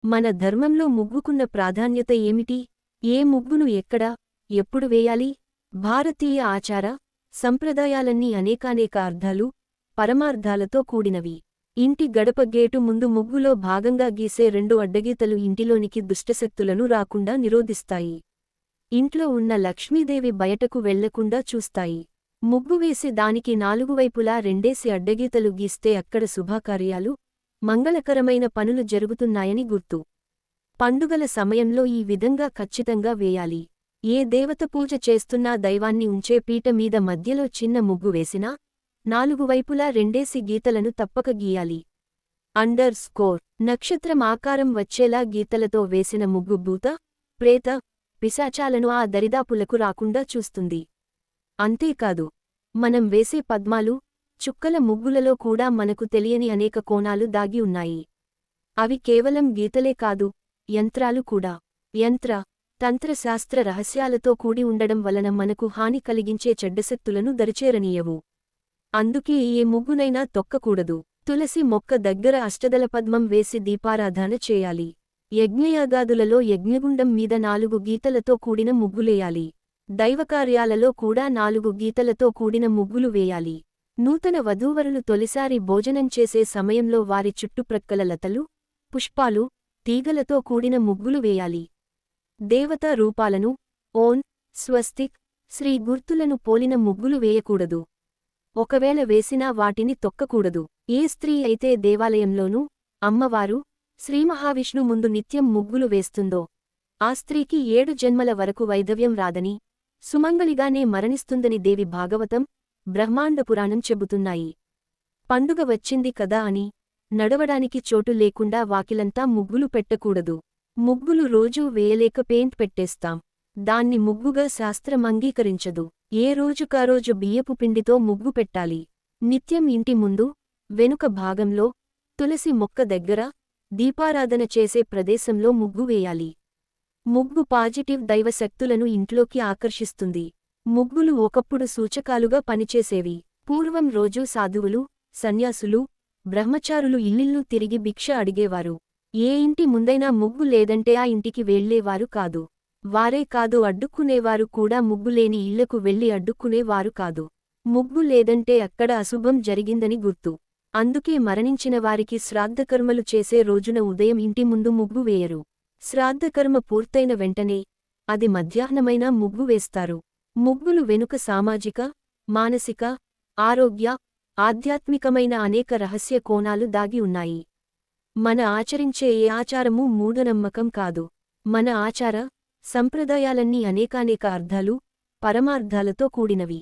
మన ధర్మంలో ముగ్గుకున్న ప్రాధాన్యత ఏమిటి? ఏ ముగ్గును ఎక్కడ, ఎప్పుడు వేయాలి? భారతీయ ఆచార సంప్రదాయాలన్నీ అనేకానేక అర్థాలు, పరమార్థాలతో కూడినవి. ఇంటి గడప గేటు ముందు ముగ్గులో భాగంగా గీసే 2 అడ్డగీతలు ఇంటిలోనికి దుష్టశక్తులను రాకుండా నిరోధిస్తాయి. ఇంట్లో ఉన్న లక్ష్మీదేవి బయటకు వెళ్లకుండా చూస్తాయి. ముగ్గు వేసి దానికి 4 వైపులా 2 అడ్డగీతలు గీస్తే అక్కడ శుభకార్యాలు, మంగళకరమైన పనులు జరుగుతున్నాయని గుర్తు. పండుగల సమయంలో ఈ విధంగా ఖచ్చితంగా వేయాలి. ఏ దేవత పూజ చేస్తున్నా దైవాన్ని ఉంచే పీట మీద మధ్యలో చిన్న ముగ్గు వేసినా 4 వైపులా 2 గీతలను తప్పక గీయాలి. నక్షత్రం ఆకారం వచ్చేలా గీతలతో వేసిన ముగ్గు భూత, ప్రేత, పిశాచాలను ఆ దరిదాపులకు రాకుండా చూస్తుంది. అంతేకాదు, మనం వేసే పద్మాలు, చుక్కల ముగ్గులలో కూడా మనకు తెలియని అనేక కోణాలు దాగి ఉన్నాయి. అవి కేవలం గీతలే కాదు, యంత్రాలు కూడా. యంత్ర, తంత్రశాస్త్ర రహస్యాలతో కూడి ఉండడం వలన మనకు హాని కలిగించే చెడ్డశక్తులను దరిచేరనీయవు. అందుకే ఏ ముగ్గునైనా తొక్కకూడదు. తులసి మొక్క దగ్గర అష్టదళపద్మం వేసి దీపారాధన చేయాలి. యజ్ఞయాగాదులలో యజ్ఞగుండం మీద 4 గీతలతో కూడిన ముగ్గులేయాలి. దైవకార్యాలలో కూడా 4 గీతలతో కూడిన ముగ్గులు వేయాలి. నూతన వధూవరులు తొలిసారి భోజనం చేసే సమయంలో వారి చుట్టుప్రక్కల లతలు, పుష్పాలు, తీగలతో కూడిన ముగ్గులు వేయాలి. దేవతా రూపాలను, ఓం, స్వస్తిక్, శ్రీ గుర్తులను పోలిన ముగ్గులు వేయకూడదు. ఒకవేళ వేసినా వాటిని తొక్కకూడదు. ఏ స్త్రీ అయితే దేవాలయంలోనూ, అమ్మవారు, శ్రీమహావిష్ణు ముందు నిత్యం ముగ్గులు వేస్తుందో ఆ స్త్రీకి 7 జన్మల వరకు వైధవ్యం రాదని, సుమంగళిగానే మరణిస్తుందని దేవి భాగవతం, బ్రహ్మాండపురాణం చెబుతున్నాయి. పండుగ వచ్చింది కదా అని నడవడానికి చోటు లేకుండా వాకిలంతా ముగ్గులు పెట్టకూడదు. ముగ్గులు రోజూ వేయలేక పెయింట్ పెట్టేస్తాం. దాన్ని ముగ్గుగా శాస్త్రం అంగీకరించదు. ఏ రోజుకారోజు బియ్యపు పిండితో ముగ్గు పెట్టాలి. నిత్యం ఇంటి ముందు, వెనుక భాగంలో, తులసి మొక్క దగ్గర, దీపారాధన చేసే ప్రదేశంలో ముగ్గు వేయాలి. ముగ్గు పాజిటివ్ దైవశక్తులను ఇంట్లోకి ఆకర్షిస్తుంది. ముగ్గులు ఒకప్పుడు సూచకాలుగా పనిచేసేవి. పూర్వం రోజూ సాధువులు, సన్యాసులు, బ్రహ్మచారులు ఇల్లిల్లు తిరిగి భిక్ష అడిగేవారు. ఏ ఇంటి ముందైనా ముగ్గు లేదంటే ఆ ఇంటికి వెళ్లేవారు కాదు. వారే కాదు, అడ్డుక్కునేవారు కూడా ముగ్గులేని ఇళ్లకు వెళ్లి అడ్డుక్కునేవారు కాదు. ముగ్గు లేదంటే అక్కడ అశుభం జరిగిందని గుర్తు. అందుకే మరణించిన వారికి శ్రాద్ధకర్మలు చేసే రోజున ఉదయం ఇంటి ముందు ముగ్గు వేయరు. శ్రాద్ధకర్మ పూర్తయిన వెంటనే, అది మధ్యాహ్నమైనా ముగ్గు వేస్తారు. ముగ్గులు వెనుక సామాజిక, మానసిక, ఆరోగ్య, ఆధ్యాత్మికమైన అనేక రహస్య కోణాలు దాగి ఉన్నాయి. మన ఆచరించే ఏ ఆచారమూ మూఢనమ్మకం కాదు. మన ఆచార సంప్రదాయాలన్నీ అనేకానేక అర్థాలు, పరమార్థాలతో కూడినవి.